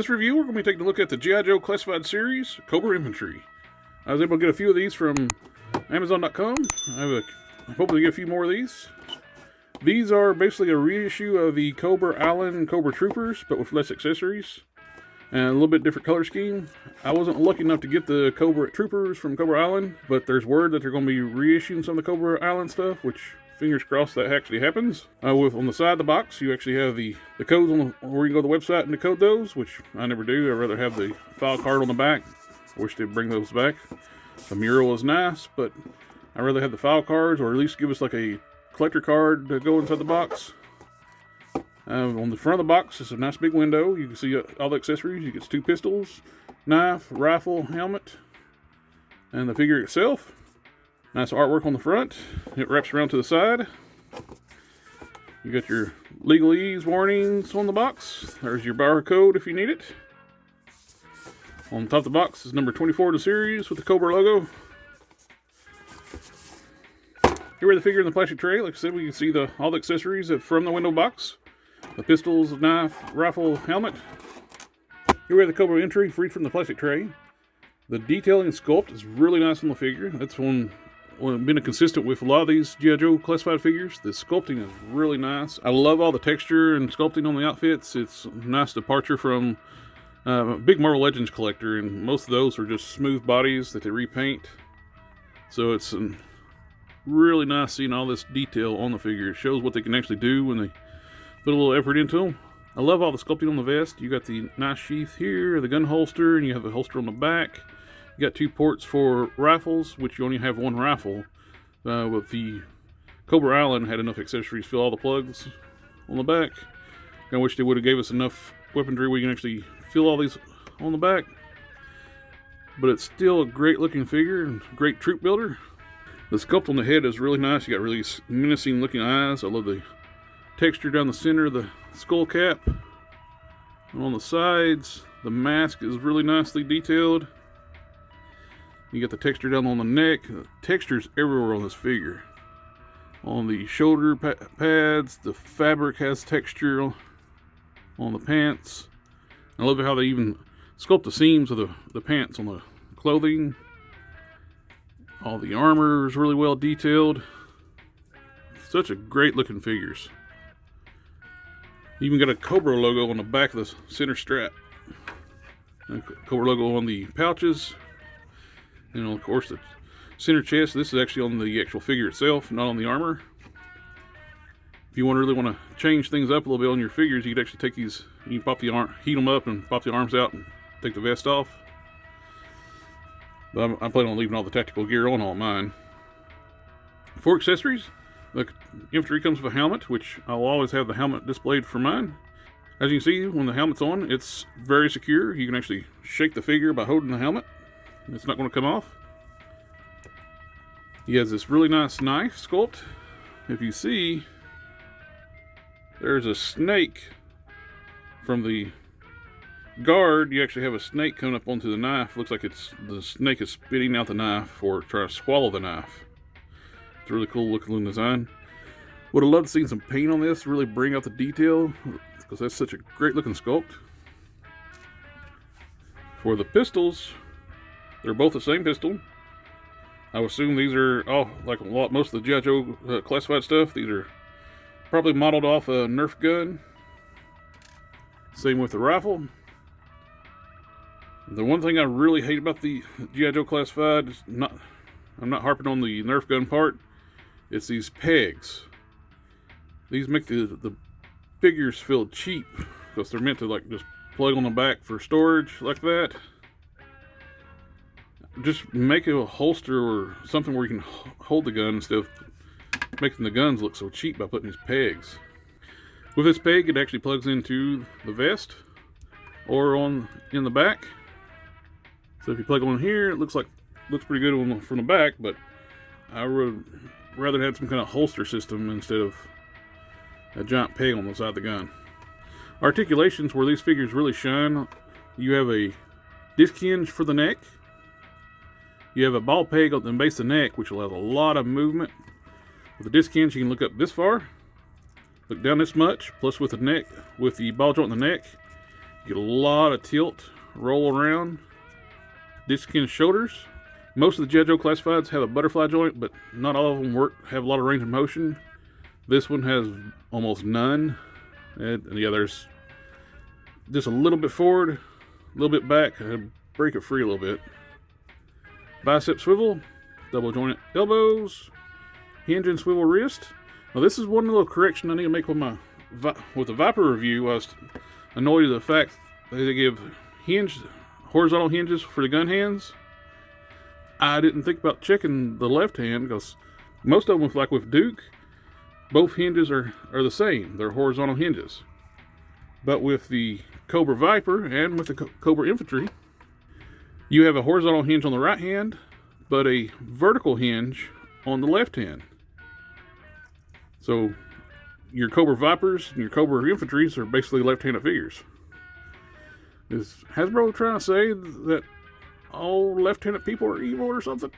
this review, we're going to be taking a look at the G.I. Joe Classified Series, Cobra Infantry. I was able to get a few of these from Amazon.com. I'm hoping to get a few more of these. These are basically a reissue of the Cobra Allen Cobra Troopers, but with less accessories and a little bit different color scheme. I wasn't lucky enough to get the Cobra Troopers from Cobra Allen, but there's word that they're going to be reissuing some of the Cobra Allen stuff, which fingers crossed that actually happens. On the side of the box, you actually have the codes where you can go to the website and decode those, which I never do. I'd rather have the file card on the back. I wish they'd bring those back. The mural is nice, but I'd rather have the file cards, or at least give us like a collector card to go inside the box. On the front of the box is a nice big window. You can see all the accessories. You get 2 pistols, knife, rifle, helmet, and the figure itself. Nice artwork on the front. It wraps around to the side. You got your legalese warnings on the box. There's your barcode if you need it. On top of the box is number 24 of the series with the Cobra logo. Here we have the figure in the plastic tray. Like I said, we can see all the accessories from the window box. The pistols, knife, rifle, helmet. Here we have the Cobra entry freed from the plastic tray. The detailing and sculpt is really nice on the figure. That's one been consistent with a lot of these G.I. Joe classified figures. The sculpting is really nice. I love all the texture and sculpting on the outfits. It's a nice departure from a big Marvel Legends collector, and most of those are just smooth bodies that they repaint. So it's really nice seeing all this detail on the figure. It shows what they can actually do when they put a little effort into them. I love all the sculpting on the vest. You got the nice sheath here, the gun holster, and you have a holster on the back. You got 2 ports for rifles, which you only have 1 rifle. With the Cobra Allen had enough accessories to fill all the plugs on the back. I wish they would have gave us enough weaponry where you can actually fill all these on the back. But it's still a great looking figure and great troop builder. The sculpt on the head is really nice. You got really menacing looking eyes. I love the texture down the center of the skull cap. And on the sides, the mask is really nicely detailed. You got the texture down on the neck. The texture's everywhere on this figure. On the shoulder pads, the fabric has texture on the pants. I love how they even sculpt the seams of the pants on the clothing. All the armor is really well detailed. Such a great looking figures. Even got a Cobra logo on the back of the center strap. And Cobra logo on the pouches. And of course the center chest. This is actually on the actual figure itself, not on the armor. If you really want to change things up a little bit on your figures, you could actually take these, you can heat them up and pop the arms out and take the vest off. But I'm planning on leaving all the tactical gear on all mine. For accessories, the infantry comes with a helmet, which I'll always have the helmet displayed for mine. As you can see, when the helmet's on, it's very secure. You can actually shake the figure by holding the helmet. It's not going to come off. He has this really nice knife sculpt. If you see, there's a snake from the guard. You actually have a snake coming up onto the knife. Looks like the snake is spitting out the knife or trying to swallow the knife. It's a really cool looking design. Would have loved to see some paint on this, really bring out the detail, because that's such a great looking sculpt. For the pistols, they're both the same pistol. I would assume these are most of the G.I. Joe classified stuff. These are probably modeled off a Nerf gun. Same with the rifle. The one thing I really hate about the G.I. Joe classified is I'm not harping on the Nerf gun part. It's these pegs. These make the figures feel cheap because they're meant to just plug on the back for storage like that. Just make a holster or something where you can hold the gun instead of making the guns look so cheap by putting these pegs. With this peg, it actually plugs into the vest or in the back. So if you plug on here, it looks pretty good from the back, but I would rather have some kind of holster system instead of a giant peg on the side of the gun. Articulations, where these figures really shine, you have a disc hinge for the neck. You have a ball peg on the base of the neck, which will have a lot of movement. With the disc hinge, you can look up this far, look down this much, plus with the ball joint in the neck, You get a lot of tilt, roll around, disc-kin shoulders. Most of the G.I. Joe classifieds have a butterfly joint, but not all of them have a lot of range of motion. This one has almost none. And yeah, there's just a little bit forward, a little bit back, and break it free a little bit. Bicep swivel, double jointed elbows, hinge and swivel wrist. Now this is one little correction I need to make with the Viper review. I was annoyed at the fact that they give horizontal hinges for the gun hands. I didn't think about checking the left hand, because most of them, like with Duke, both hinges are the same. They're horizontal hinges. But with the Cobra Viper and with the Cobra Infantry, you have a horizontal hinge on the right hand, but a vertical hinge on the left hand. So your Cobra Vipers and your Cobra Infantries are basically left-handed figures. Is Hasbro trying to say that all left-handed people are evil or something?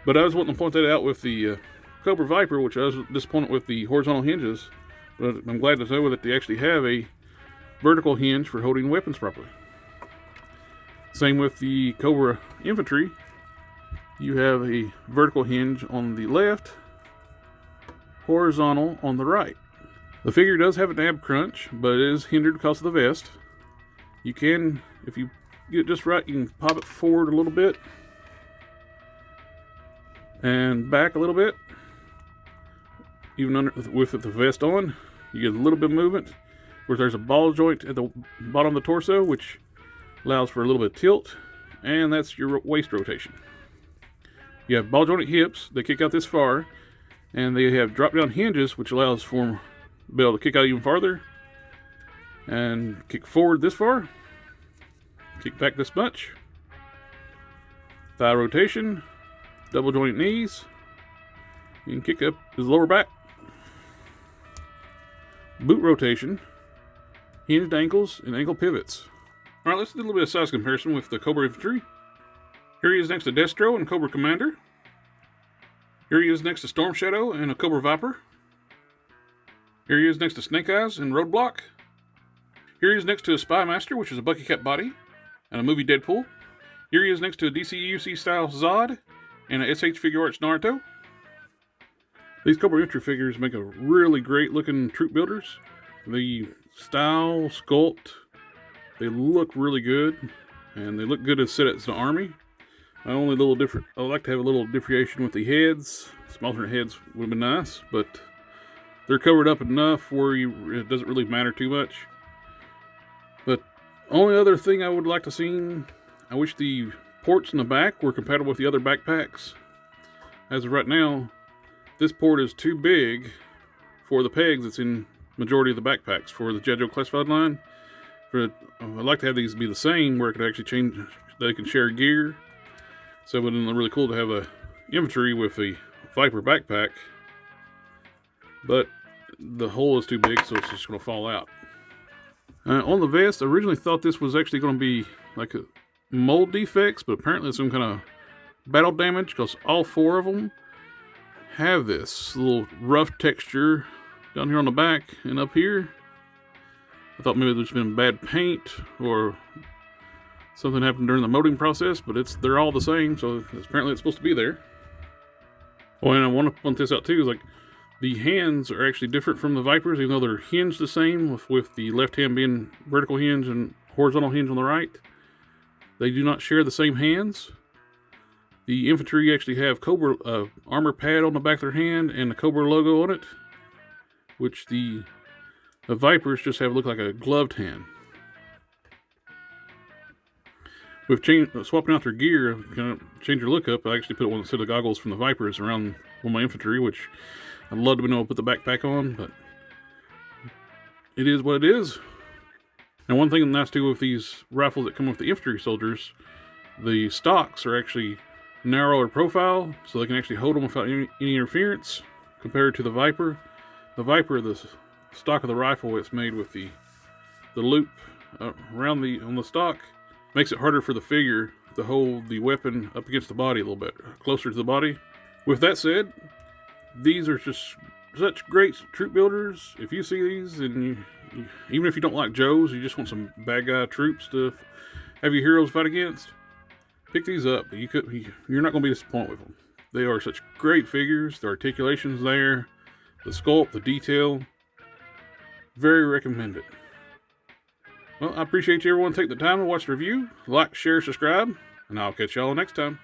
But I was wanting to point that out with the Cobra Viper, which I was disappointed with the horizontal hinges. But I'm glad to know that they actually have a vertical hinge for holding weapons properly. Same with the Cobra Infantry. You have a vertical hinge on the left, horizontal on the right. The figure does have an ab crunch, but it is hindered because of the vest. You can, if you get it just right, you can pop it forward a little bit and back a little bit. Even with the vest on, you get a little bit of movement. Where there's a ball joint at the bottom of the torso, which allows for a little bit of tilt, and that's your waist rotation. You have ball jointed hips that kick out this far, and they have drop down hinges, which allows for them to be able to kick out even farther, and kick forward this far, kick back this much. Thigh rotation, double jointed knees, you can kick up his lower back. Boot rotation, hinged ankles, and ankle pivots. Alright, let's do a little bit of size comparison with the Cobra Infantry. Here he is next to Destro and Cobra Commander. Here he is next to Storm Shadow and a Cobra Viper. Here he is next to Snake Eyes and Roadblock. Here he is next to a Spy Master, which is a Bucky Cat body, and a movie Deadpool. Here he is next to a DCUC style Zod and a SH Figure Arts Naruto. These Cobra Infantry figures make a really great looking troop builders. The style, sculpt, they look really good, and they look good as set as an army. I like to have a little differentiation with the heads. Some alternate heads would have been nice, but they're covered up enough where it doesn't really matter too much. But only other thing I would like to see, I wish the ports in the back were compatible with the other backpacks. As of right now, this port is too big for the pegs that's in majority of the backpacks for the G.I. Joe classified line. I'd like to have these be the same, where it could actually change, they can share gear. So it would be really cool to have a infantry with a Viper backpack, but the hole is too big, so it's just going to fall out. On the vest, I originally thought this was actually going to be like a mold defects, but apparently it's some kind of battle damage, because all four of them have this little rough texture down here on the back and up here. I thought maybe there's been bad paint or something happened during the molding process, but they're all the same, so apparently it's supposed to be there. Oh, and I want to point this out too, is like the hands are actually different from the Vipers, even though they're hinged the same, with the left hand being vertical hinge and horizontal hinge on the right. They do not share the same hands. The infantry actually have Cobra armor pad on the back of their hand and the Cobra logo on it, which the Vipers just have look like a gloved hand. With swapping out their gear, kind of change their look up. I actually put one set of goggles from the Vipers around one of my infantry, which I'd love to be able to put the backpack on, but it is what it is. And one thing nice too with these rifles that come with the infantry soldiers, the stocks are actually narrower profile, so they can actually hold them without any interference, compared to the Viper. The Viper, the stock of the rifle, it's made with the loop around on the stock, makes it harder for the figure to hold the weapon up against the body a little bit, closer to the body. With that said, these are just such great troop builders. If you see these and Even if you don't like Joes, you just want some bad guy troops to have your heroes fight against, pick these up. You're not going to be disappointed with them. They are such great figures. The articulations there, the sculpt, the detail. Very recommended. Well, I appreciate you everyone taking the time to watch the review. Like, share, subscribe, and I'll catch y'all next time.